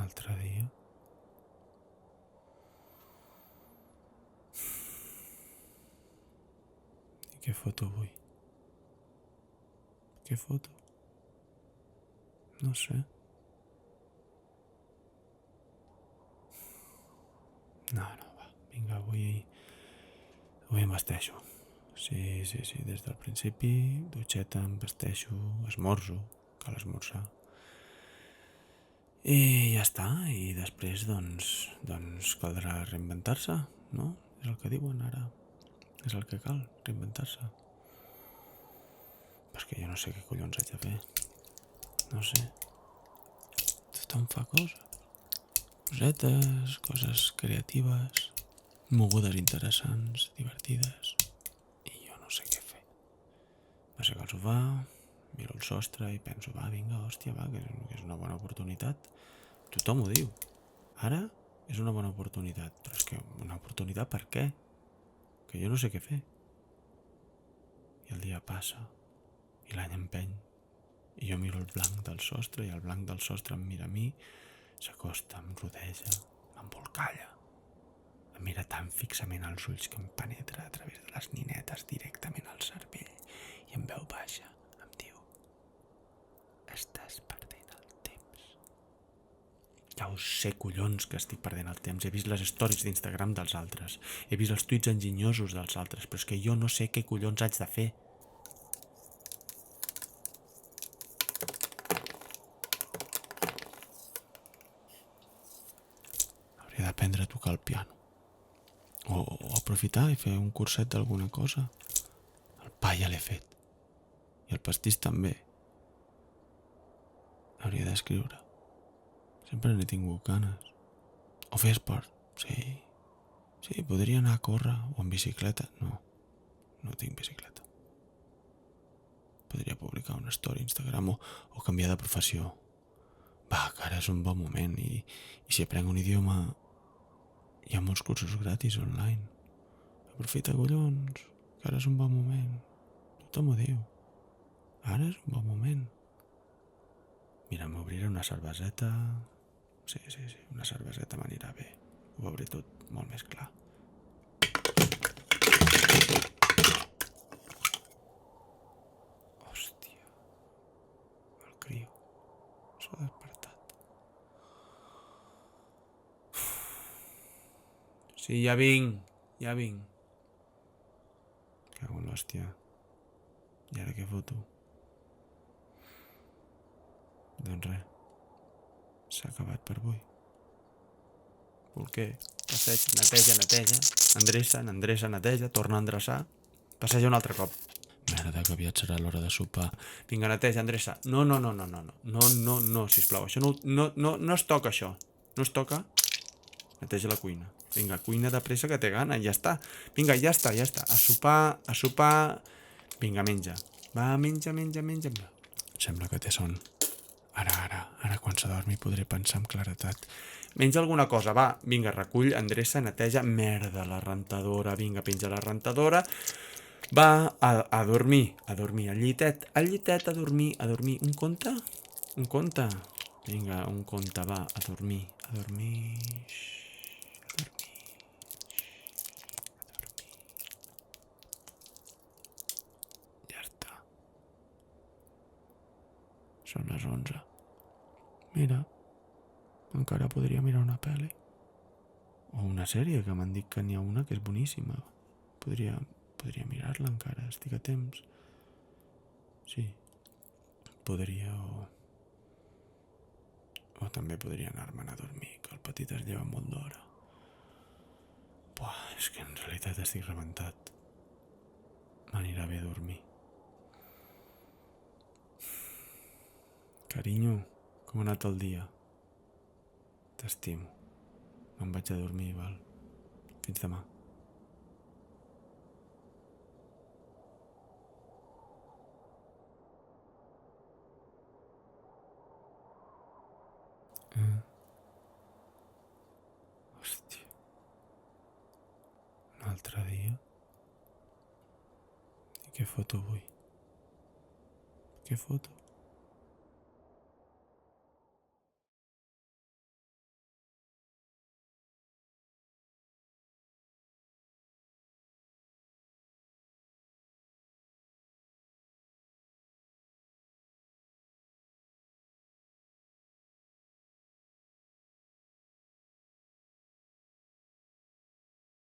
altre dia. I què foto avui? Què foto? No sé. No, va. Vinga, avui em vesteixo. Sí, des del principi, dutxeta, em vesteixo, esmorzo, cal esmorzar. I ja està, i després doncs caldrà reinventar-se, no? És el que diuen ara, és el que cal, reinventar-se. Però és que jo no sé què collons haig de fer, no sé. Tothom fa cosetes, coses creatives, mogudes interessants, divertides, i jo no sé què fer. M'assec al sofà, miro el sostre i penso, va, vinga, hòstia, va, que és una bona oportunitat. Tothom ho diu. Ara és una bona oportunitat, però és que una oportunitat per què? Que jo no sé què fer. I el dia passa, i l'any empeny, i jo miro el blanc del sostre, i el blanc del sostre em mira a mi, s'acosta, em rodeja, m'embolcalla. Em mira tan fixament als ulls que em penetra a través de les ninetes directament al cervell i en veu baixa em diu: estàs perdent el temps. Ja ho sé, collons, que estic perdent el temps. He vist les stories d'Instagram dels altres. He vist els tuits enginyosos dels altres, però és que jo no sé què collons haig de fer. Hauria d'aprendre a tocar el piano. O aprofitar i fer un curset d'alguna cosa. El pa ja l'he fet. I el pastís també. Hauria d'escriure. Sempre n'he tingut ganes. O fer esport, sí. Sí, podria anar a córrer o en bicicleta. No tinc bicicleta. Podria publicar una story a Instagram o canviar de professió. Va, que ara és un bon moment i si aprenc un idioma hi ha molts cursos gratis online. Aprofita, collons, que ara és un bon moment. Tothom ho diu. Ara és un bon moment. Mira, m'obriré una cerveseta. Sí, una cerveseta m'anirà bé. Ho veuré tot molt més clar. Hòstia, el crio s'ha despertat. Sí, ja vinc. Cago en l'hòstia. I ara què foto? Doncs res, s'ha acabat per avui. Bolquer, passeig, neteja, endreça, neteja, torna a endreçar, passeja un altre cop. Merda, que aviat serà l'hora de sopar. Vinga, neteja, endreça. No, sisplau, això no es toca, això. No es toca. Neteja la cuina. Vinga, cuina de pressa que té gana, ja està. Vinga, ja està. A sopar. Vinga, menja. Va, menja. Sembla que té son. Ara quan s'adormi podré pensar amb claretat. Menja alguna cosa, va. Vinga, recull, endreça, neteja. Merda, la rentadora. Vinga, penja la rentadora. Va a dormir. Al llitet, a dormir. Un conte? Vinga, un conte, va, a dormir. Ja està. Són les 11. Mira, encara podria mirar una pel·li. O una sèrie, que m'han dit que n'hi ha una que és boníssima. Podria mirar-la encara, estic a temps. Sí, podria o també podria anar-me'n a dormir, que el petit es lleva molt d'hora. Buah, és que en realitat estic rebentat. M'anirà bé dormir. Carinyo, com ha anat el dia? T'estimo. Me'n vaig a dormir, val? Fins demà. Hòstia. Un altre dia? I què foto avui? Què foto?